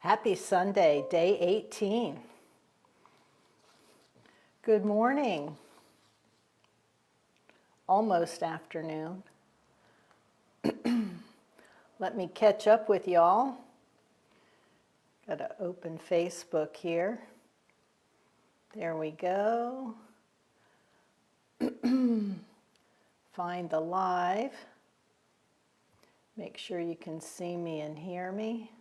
Happy Sunday, day 18. Good morning. Almost afternoon. Let me catch up with y'all. Got to open Facebook here. There we go. Find the live. Make sure you can see me and hear me.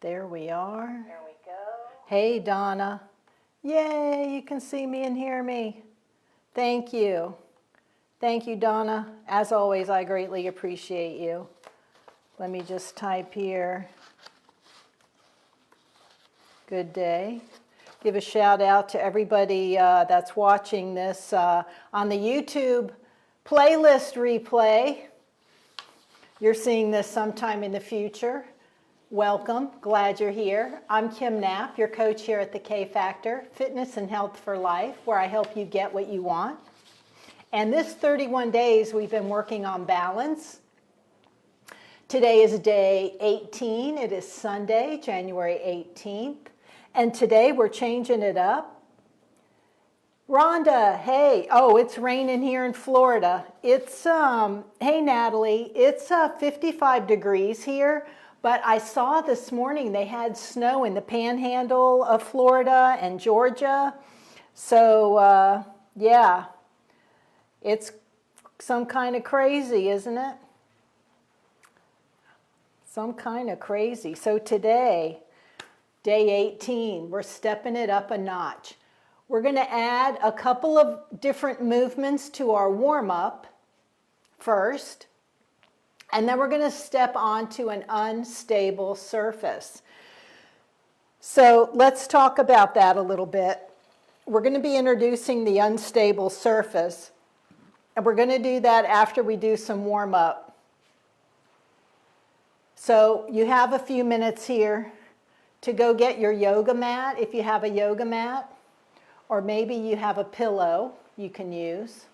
There we are. There we go. Hey, Donna. Yay, you can see me and hear me. Thank you. Thank you, Donna. As always, I greatly appreciate you. Let me just type here. Good day. Give a shout out to everybody that's watching this on the YouTube playlist replay. You're seeing this sometime in the future. Welcome, glad you're here. I'm Kim Knapp, your coach here at the K Factor, Fitness and Health for Life, where I help you get what you want. And this 31 days we've been working on balance. Today is day 18. It is Sunday, January 18th. And today we're changing it up. Rhonda, hey, oh, it's raining here in Florida. It's, hey Natalie, it's 55 degrees here. But I saw this morning they had snow in the panhandle of Florida and Georgia. So, yeah, it's some kind of crazy, isn't it? Some kind of crazy. So today, day 18, we're stepping it up a notch. We're going to add a couple of different movements to our warm-up first. And then we're going to step onto an unstable surface. So let's talk about that a little bit. We're going to be introducing the unstable surface. And we're going to do that after we do some warm-up. So you have a few minutes here to go get your yoga mat, if you have a yoga mat. Or maybe you have a pillow you can use.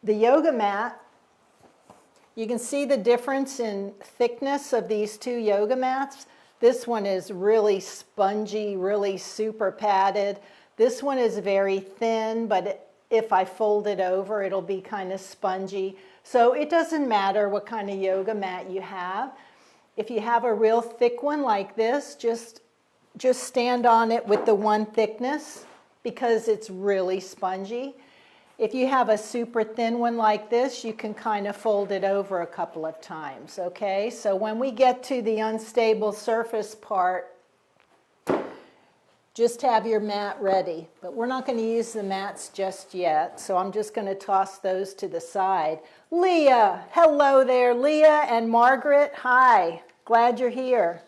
The yoga mat, you can see the difference in thickness of these two yoga mats. This one is really spongy, really super padded. This one is very thin, but if I fold it over, it'll be kind of spongy. So it doesn't matter what kind of yoga mat you have. If you have a real thick one like this, just stand on it with the one thickness because it's really spongy. If you have a super thin one like this, you can kind of fold it over a couple of times, okay? So when we get to the unstable surface part, just have your mat ready. But we're not going to use the mats just yet, so I'm just going to toss those to the side. Leah, hello there. Leah and Margaret, hi. Glad you're here.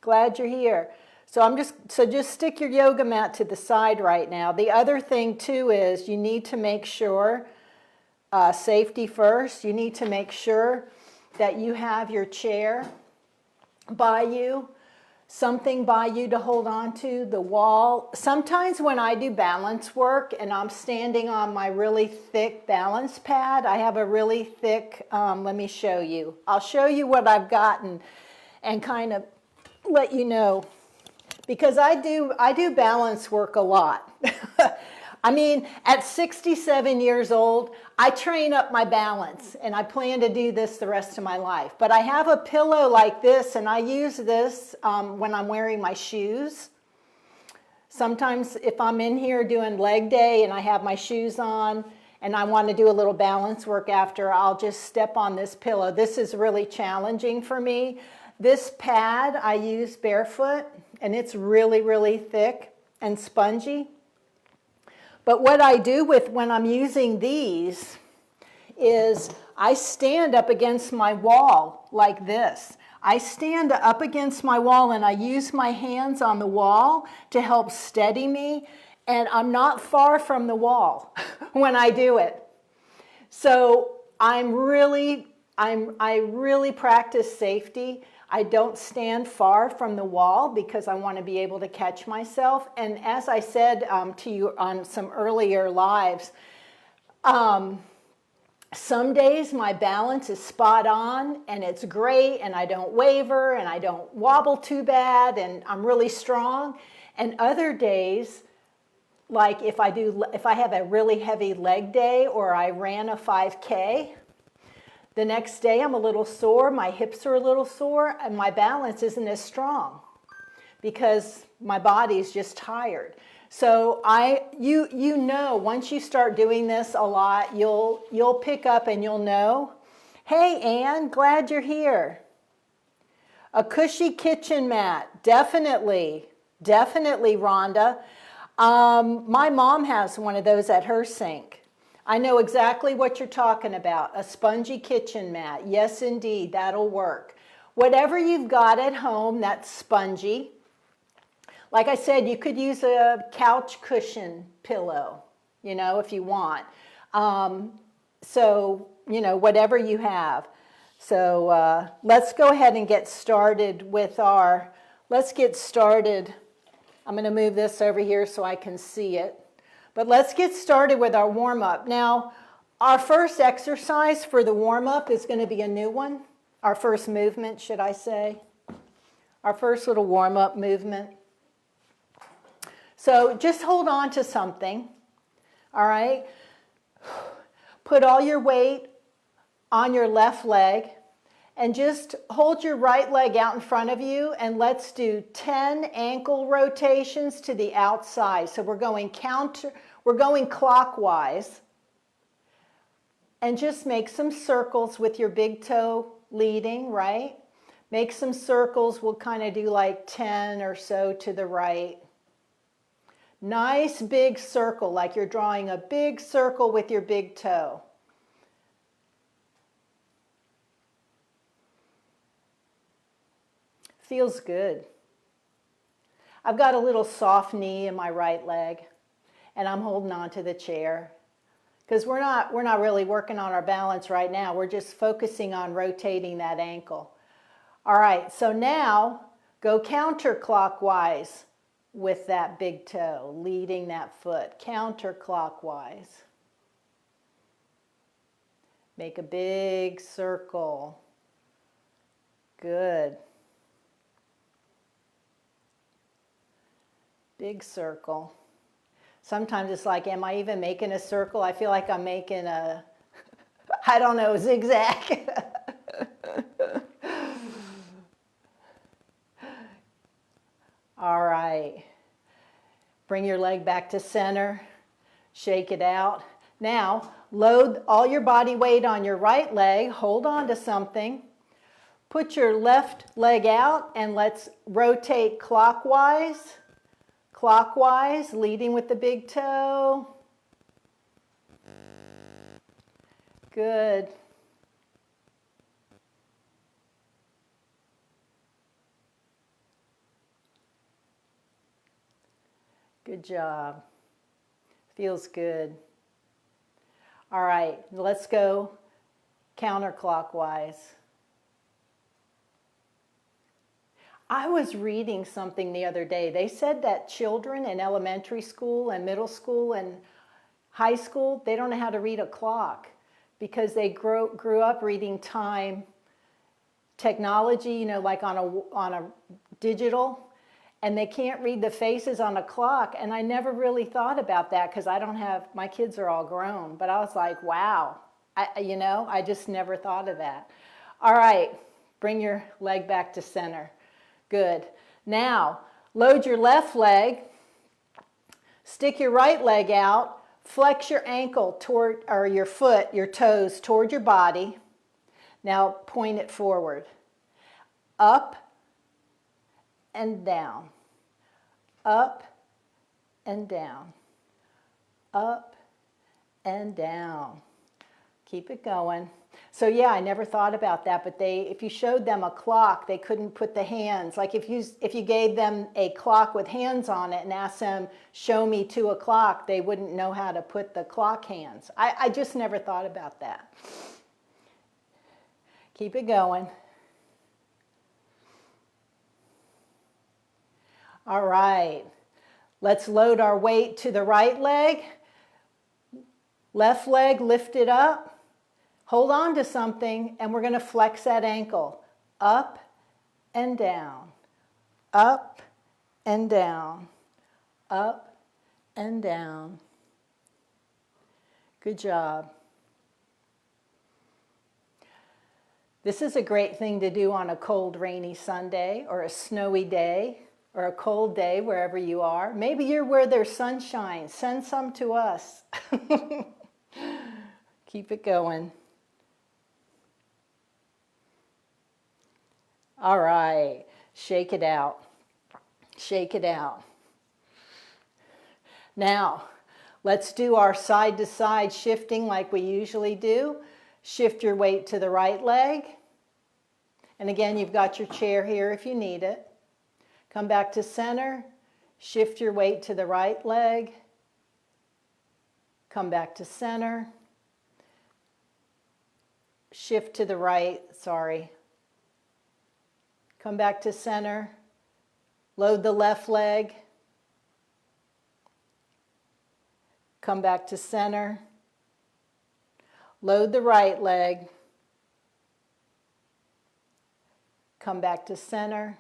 Glad you're here. So just stick your yoga mat to the side right now. The other thing too is you need to make sure, safety first, you need to make sure that you have your chair by you, something by you to hold on to, the wall. Sometimes when I do balance work and I'm standing on my really thick balance pad, I have a really thick, let me show you. I'll show you what I've gotten and kind of let you know. Because I do balance work a lot. I mean, at 67 years old, I train up my balance, and I plan to do this the rest of my life. But I have a pillow like this, and I use this when I'm wearing my shoes. Sometimes if I'm in here doing leg day and I have my shoes on, and I want to do a little balance work after, I'll just step on this pillow. This is really challenging for me. This pad I use barefoot, and it's really, really thick and spongy. But what I do when I'm using these is I stand up against my wall like this. I stand up against my wall and I use my hands on the wall to help steady me, and I'm not far from the wall when I do it. So I really practice safety. I don't stand far from the wall because I want to be able to catch myself. And as I said to you on some earlier lives, Some days my balance is spot on and it's great and I don't waver and I don't wobble too bad and I'm really strong. And other days, like if I have a really heavy leg day or I ran a 5K, the next day I'm a little sore, my hips are a little sore, and my balance isn't as strong because my body's just tired. So you know, once you start doing this a lot, you'll pick up and you'll know, hey Ann, glad you're here. A cushy kitchen mat, definitely Rhonda. My mom has one of those at her sink. I know exactly what you're talking about, a spongy kitchen mat. Yes, indeed, that'll work. Whatever you've got at home that's spongy. Like I said, you could use a couch cushion pillow, you know, if you want. So, you know, whatever you have. So let's go ahead and get started with let's get started. I'm going to move this over here so I can see it. But let's get started with our warm-up. Now, our first exercise for the warm-up is going to be a new one. Our first movement, should I say. Our first little warm-up movement. So just hold on to something, all right? Put all your weight on your left leg and just hold your right leg out in front of you and let's do 10 ankle rotations to the outside. So we're going clockwise and just make some circles with your big toe leading, right? Make some circles. We'll kind of do like 10 or so to the right. Nice big circle, like you're drawing a big circle with your big toe. Feels good. I've got a little soft knee in my right leg, and I'm holding on to the chair because we're not really working on our balance right now. We're just focusing on rotating that ankle. All right, so now go counterclockwise with that big toe, leading that foot, counterclockwise. Make a big circle. Good. Big circle. Sometimes it's like, am I even making a circle? I feel like I'm making a, I don't know, zigzag. All right. Bring your leg back to center. Shake it out. Now, load all your body weight on your right leg. Hold on to something. Put your left leg out and let's rotate clockwise. Clockwise, leading with the big toe. Good. Good job. Feels good. All right, let's go counterclockwise. I was reading something the other day. They said that children in elementary school and middle school and high school, they don't know how to read a clock because they grew up reading time technology, you know, like on a digital, and they can't read the faces on a clock. And I never really thought about that because I don't have, my kids are all grown. But I was like, wow, I just never thought of that. All right, bring your leg back to center. Good. Now, load your left leg, stick your right leg out, flex your ankle toward, or your foot, your toes toward your body. Now, point it forward. Up and down. Up and down. Up and down. Keep it going. So yeah, I never thought about that, but if you showed them a clock, they couldn't put the hands. Like if you gave them a clock with hands on it and asked them, show me 2 o'clock, they wouldn't know how to put the clock hands. I just never thought about that. Keep it going. All right, let's load our weight to the right leg. Left leg lifted up. Hold on to something, and we're going to flex that ankle. Up and down. Up and down. Up and down. Good job. This is a great thing to do on a cold, rainy Sunday, or a snowy day, or a cold day wherever you are. Maybe you're where there's sunshine. Send some to us. Keep it going. All right, shake it out. Shake it out. Now, let's do our side-to-side shifting like we usually do. Shift your weight to the right leg. And again, you've got your chair here if you need it. Come back to center. Shift your weight to the right leg. Come back to center. Shift to the right, sorry. Come back to center. Load the left leg. Come back to center. Load the right leg. Come back to center.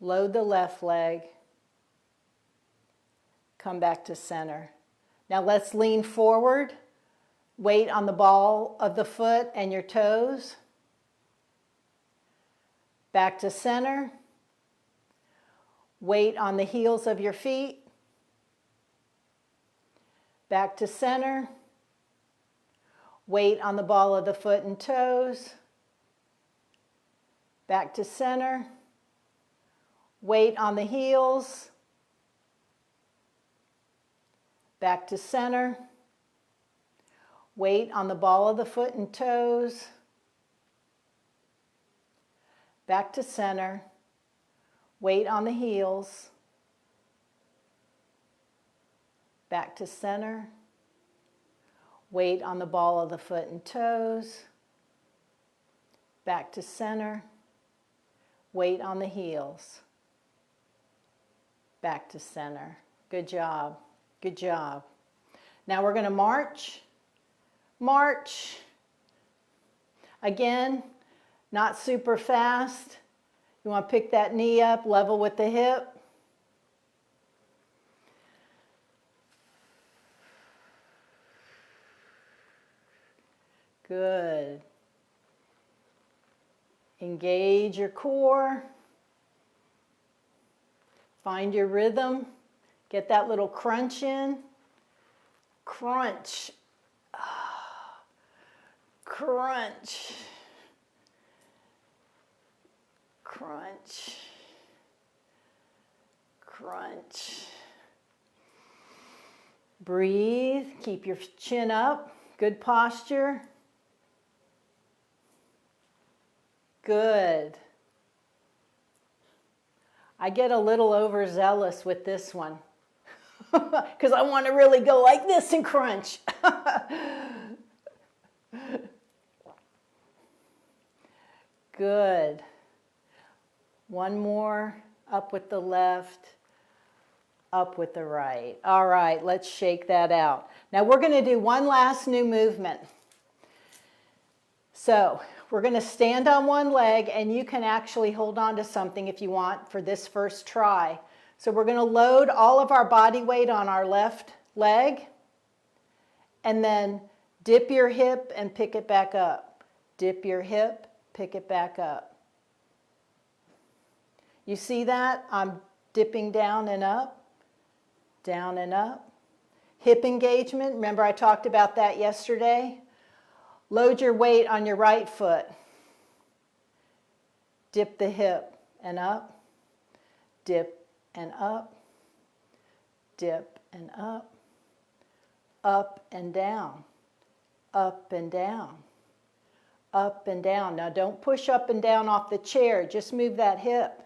Load the left leg. Come back to center. Now let's lean forward. Weight on the ball of the foot and your toes. Back to center. Weight on the heels of your feet. Back to center. Weight on the ball of the foot and toes. Back to center. Weight on the heels. Back to center. Weight on the ball of the foot and toes. Back to center. Weight on the heels. Back to center. Weight on the ball of the foot and toes. Back to center. Weight on the heels. Back to center. Good job. Good job. Now we're going to march. March. Again, not super fast. You want to pick that knee up, level with the hip. Good. Engage your core. Find your rhythm. Get that little crunch in. Crunch. Crunch. Crunch. Crunch. Breathe. Keep your chin up. Good posture. Good. I get a little overzealous with this one because I want to really go like this and crunch. Good. One more. Up with the left, up with the right. All right, let's shake that out. Now we're going to do one last new movement. So we're going to stand on one leg, and you can actually hold on to something if you want for this first try. So we're going to load all of our body weight on our left leg, and then dip your hip and pick it back up. Dip your hip, pick it back up. You see that? I'm dipping down and up, down and up. Hip engagement, remember I talked about that yesterday? Load your weight on your right foot. Dip the hip and up, dip and up, dip and up and down, up and down, up and down. Now don't push up and down off the chair, just move that hip.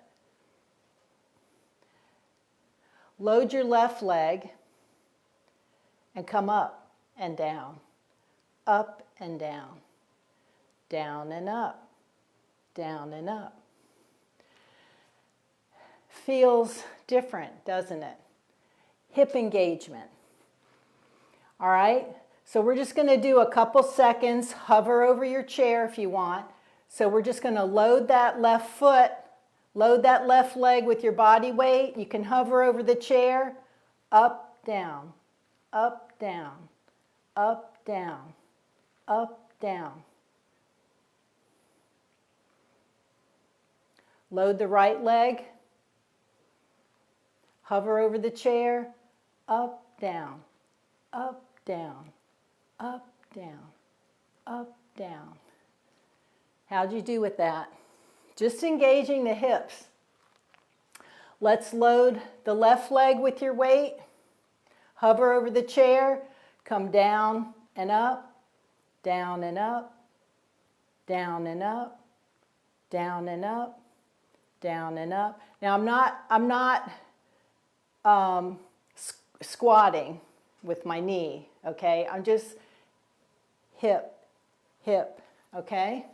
Load your left leg and come up and down and down, down and up, down and up. Feels different, doesn't it? Hip engagement. All right, So we're just going to do a couple seconds, hover over your chair if you want. So we're just going to load that left foot, load that left leg with your body weight. You can hover over the chair, up, down, up, down, up, down, up, down. Load the right leg, hover over the chair, up, down, up, down, up, down, up, down. How'd you do with that? Just engaging the hips. Let's load the left leg with your weight. Hover over the chair, come down and up, down and up, down and up, down and up, down and up. Now I'm not squatting with my knee, okay? I'm just hip, hip, okay?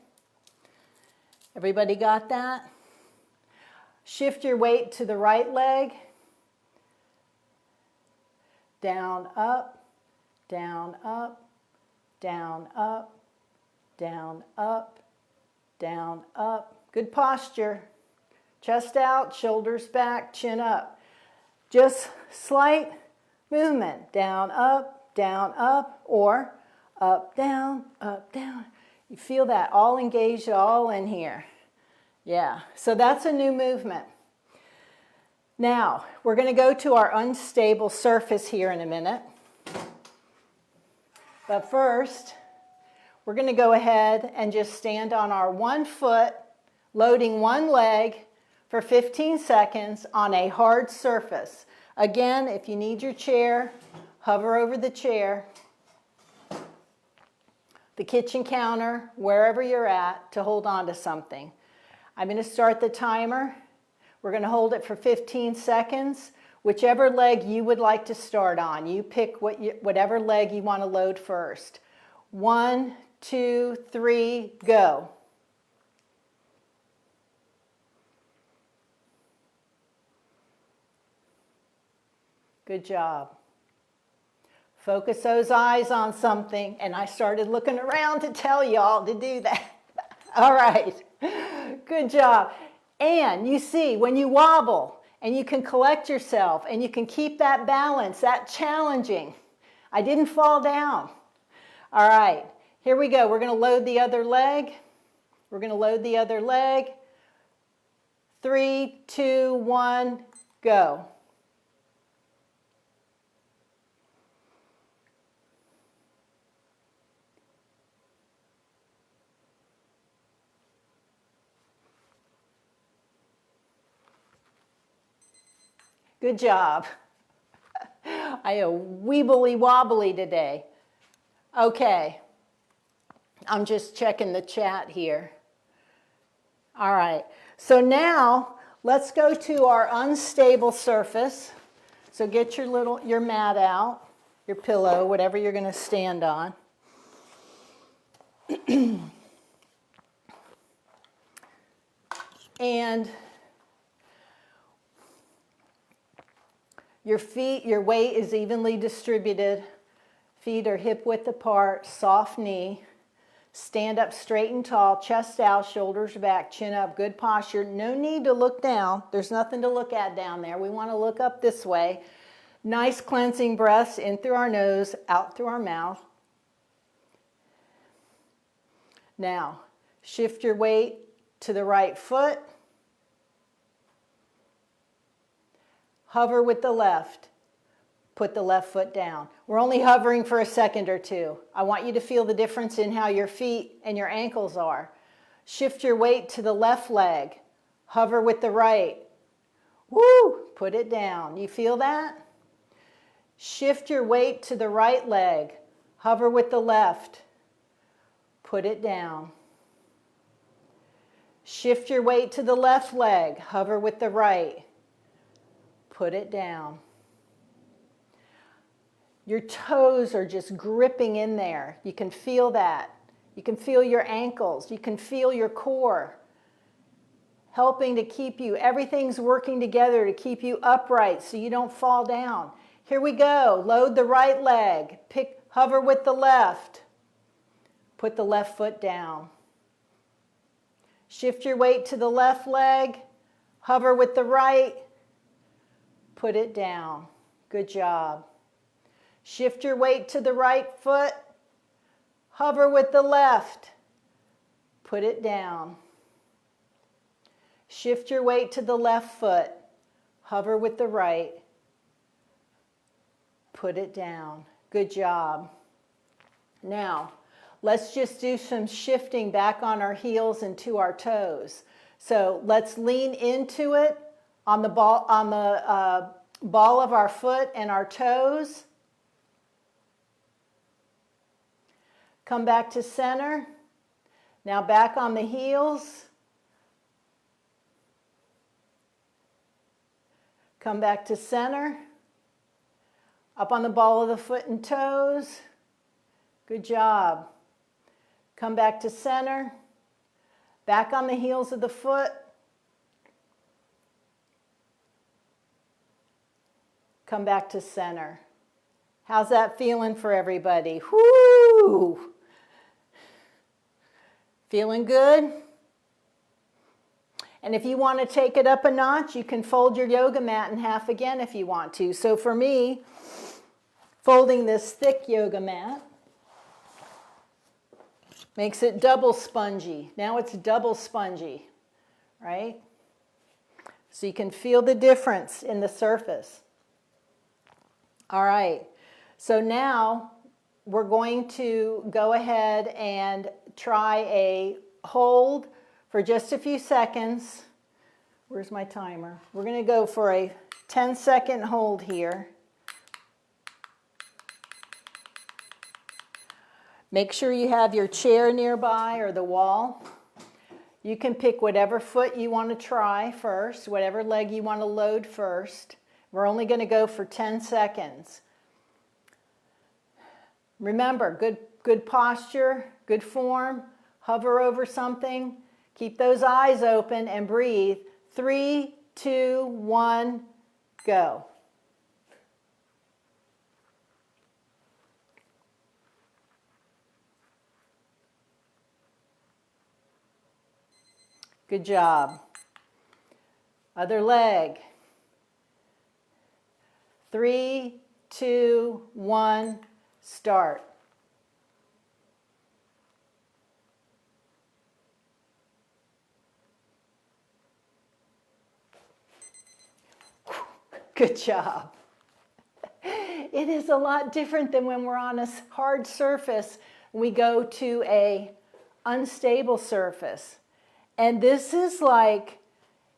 Everybody got that? Shift your weight to the right leg. Down, up, down, up, down, up, down, up, down, up. Good posture. Chest out, shoulders back, chin up. Just slight movement. Down, up, or up, down, up, down. You feel that all engaged, all in here. Yeah, so that's a new movement. Now, we're going to go to our unstable surface here in a minute. But first, we're going to go ahead and just stand on our one foot, loading one leg for 15 seconds on a hard surface. Again, if you need your chair, hover over the chair, the kitchen counter, wherever you're at, to hold on to something. I'm going to start the timer. We're going to hold it for 15 seconds. Whichever leg you would like to start on. You pick whatever leg you want to load first. 1, 2, 3, go. Good job. Focus those eyes on something, and I started looking around to tell y'all to do that. All right, good job. And you see, when you wobble, and you can collect yourself, and you can keep that balance, that challenging. I didn't fall down. All right, here we go. We're going to load the other leg. We're going to load the other leg. 3, 2, 1, go. Good job. I am weebly wobbly today. Okay. I'm just checking the chat here. All right. So now let's go to our unstable surface. So get your mat out, your pillow, whatever you're going to stand on. And your feet, your weight is evenly distributed. Feet are hip width apart, soft knee. Stand up straight and tall, chest out, shoulders back, chin up, good posture. No need to look down. There's nothing to look at down there. We want to look up this way. Nice cleansing breaths in through our nose, out through our mouth. Now, shift your weight to the right foot. Hover with the left. Put the left foot down. We're only hovering for a second or two. I want you to feel the difference in how your feet and your ankles are. Shift your weight to the left leg. Hover with the right. Woo! Put it down. You feel that? Shift your weight to the right leg. Hover with the left. Put it down. Shift your weight to the left leg. Hover with the right. Put it down. Your toes are just gripping in there. You can feel that. You can feel your ankles. You can feel your core helping to keep you. Everything's working together to keep you upright so you don't fall down. Here we go. Load the right leg. Hover with the left. Put the left foot down. Shift your weight to the left leg. Hover with the right. Put it down. Good job. Shift your weight to the right foot. Hover with the left. Put it down. Shift your weight to the left foot. Hover with the right. Put it down. Good job. Now, let's just do some shifting back on our heels and to our toes. So let's lean into it on the ball of our foot and our toes. Come back to center. Now back on the heels. Come back to center. Up on the ball of the foot and toes. Good job. Come back to center. Back on the heels of the foot. Come back to center. How's that feeling for everybody? Whoo! Feeling good? And if you want to take it up a notch, you can fold your yoga mat in half again if you want to. So for me, folding this thick yoga mat makes it double spongy. Now it's double spongy, right? So you can feel the difference in the surface. All right, so now we're going to go ahead and try a hold for just a few seconds. Where's my timer? We're going to go for a 10-second hold here. Make sure you have your chair nearby or the wall. You can pick whatever foot you want to try first, whatever leg you want to load first. We're only going to go for 10 seconds. Remember, good posture, good form. Hover over something. Keep those eyes open and breathe. 3, 2, 1, go. Good job. Other leg. 3, 2, 1, start. Good job. It is a lot different than when we're on a hard surface. We go to a unstable surface. And this is like,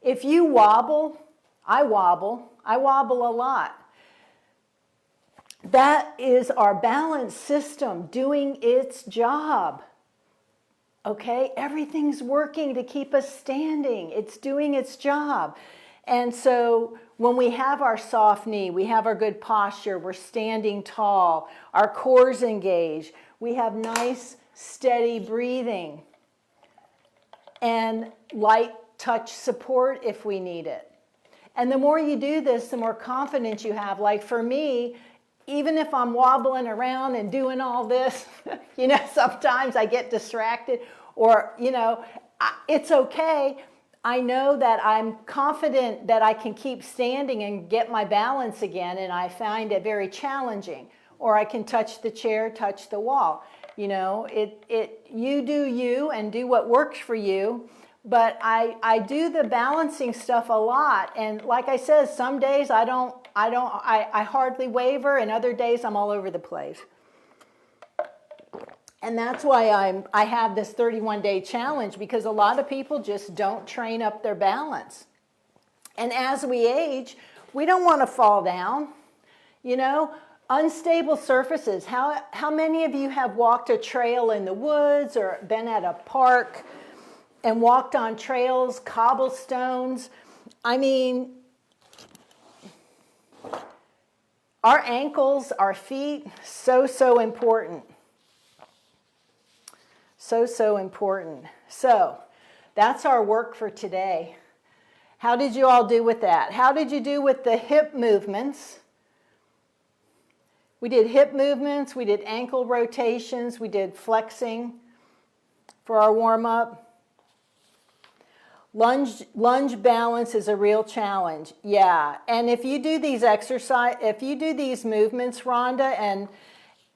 if you wobble, I wobble a lot. That is our balance system doing its job. Okay, everything's working to keep us standing. It's doing its job. And so when we have our soft knee, we have our good posture, we're standing tall, our core's engaged, we have nice, steady breathing, and light touch support if we need it. And the more you do this, the more confidence you have. Like for me, even if I'm wobbling around and doing all this, sometimes I get distracted or, it's okay. I know that I'm confident that I can keep standing and get my balance again, and I find it very challenging. Or I can touch the chair, touch the wall. You do you and do what works for you. But I do the balancing stuff a lot, and like I said, some days I hardly waver, and other days I'm all over the place. And that's why I have this 31-day challenge, because a lot of people just don't train up their balance. And as we age, we don't want to fall down. Unstable surfaces. How many of you have walked a trail in the woods or been at a park and walked on trails, cobblestones? I mean, our ankles, our feet, so important. So important. So that's our work for today. How did you all do with that? How did you do with the hip movements? We did hip movements, we did ankle rotations, we did flexing for our warm-up. Lunge balance is a real challenge. Yeah, and if you do these movements, Rhonda, and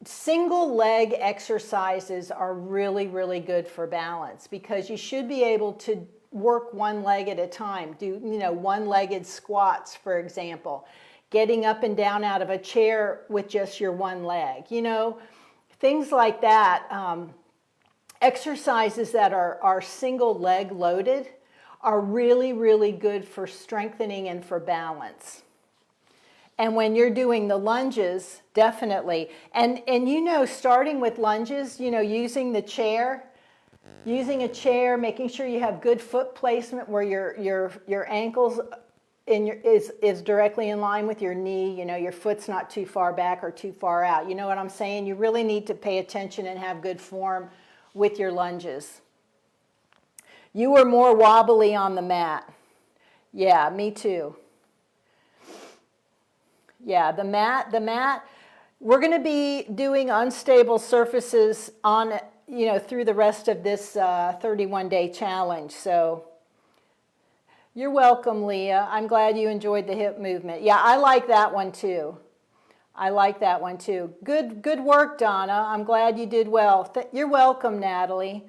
single leg exercises are really, really good for balance, because you should be able to work one leg at a time. Do, one-legged squats, for example. Getting up and down out of a chair with just your one leg. Things like that. Exercises that are single leg loaded are really, really good for strengthening and for balance. And when you're doing the lunges, definitely. And starting with lunges, using a chair, making sure you have good foot placement where your ankles is directly in line with your knee. Your foot's not too far back or too far out. You know what I'm saying? You really need to pay attention and have good form with your lunges. You were more wobbly on the mat. Yeah, me too. Yeah, the mat, we're going to be doing unstable surfaces on, through the rest of this 31-day challenge. So you're welcome, Leah. I'm glad you enjoyed the hip movement. Yeah, I like that one too. Good work, Donna. I'm glad you did well. You're welcome, Natalie.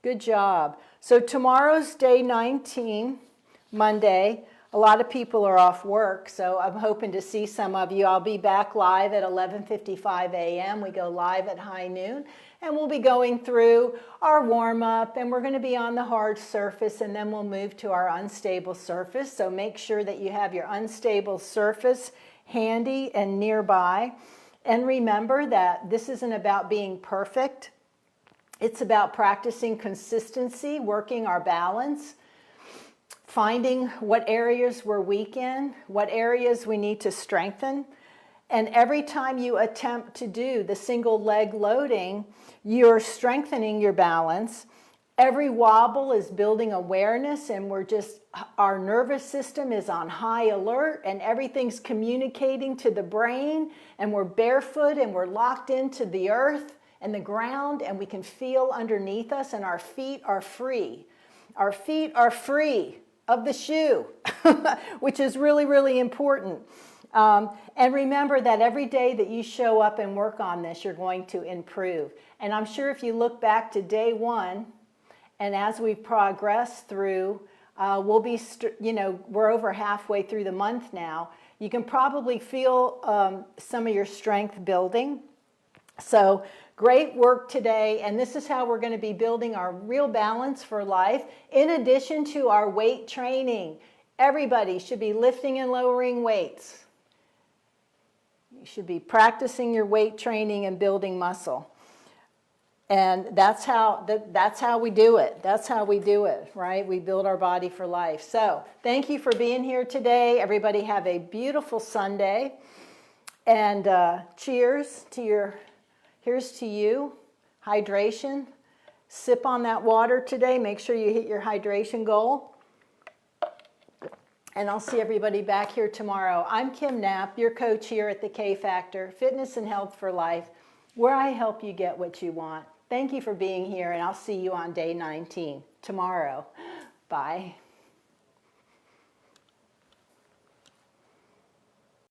Good job. So tomorrow's day 19, Monday. A lot of people are off work, so I'm hoping to see some of you. I'll be back live at 11:55 a.m. We go live at high noon, and we'll be going through our warm-up, and we're going to be on the hard surface, and then we'll move to our unstable surface. So make sure that you have your unstable surface handy and nearby. And remember that this isn't about being perfect. It's about practicing consistency, working our balance, finding what areas we're weak in, what areas we need to strengthen. And every time you attempt to do the single leg loading, you're strengthening your balance. Every wobble is building awareness, and our nervous system is on high alert, and everything's communicating to the brain, and we're barefoot and we're locked into the earth and the ground, and we can feel underneath us, and our feet are free. Our feet are free of the shoe, which is really, really important. And remember that every day that you show up and work on this, you're going to improve. And I'm sure if you look back to day one, and as we progress through, we'll be, we're over halfway through the month now. You can probably feel some of your strength building. So great work today, and this is how we're going to be building our real balance for life, in addition to our weight training. Everybody should be lifting and lowering weights. You should be practicing your weight training and building muscle. And that's how we do it. That's how we do it, right? We build our body for life. So thank you for being here today. Everybody have a beautiful Sunday. And cheers to here's to you. Hydration. Sip on that water today. Make sure you hit your hydration goal. And I'll see everybody back here tomorrow. I'm Kim Knapp, your coach here at the K Factor, Fitness and Health for Life, where I help you get what you want. Thank you for being here, and I'll see you on day 19 tomorrow. Bye.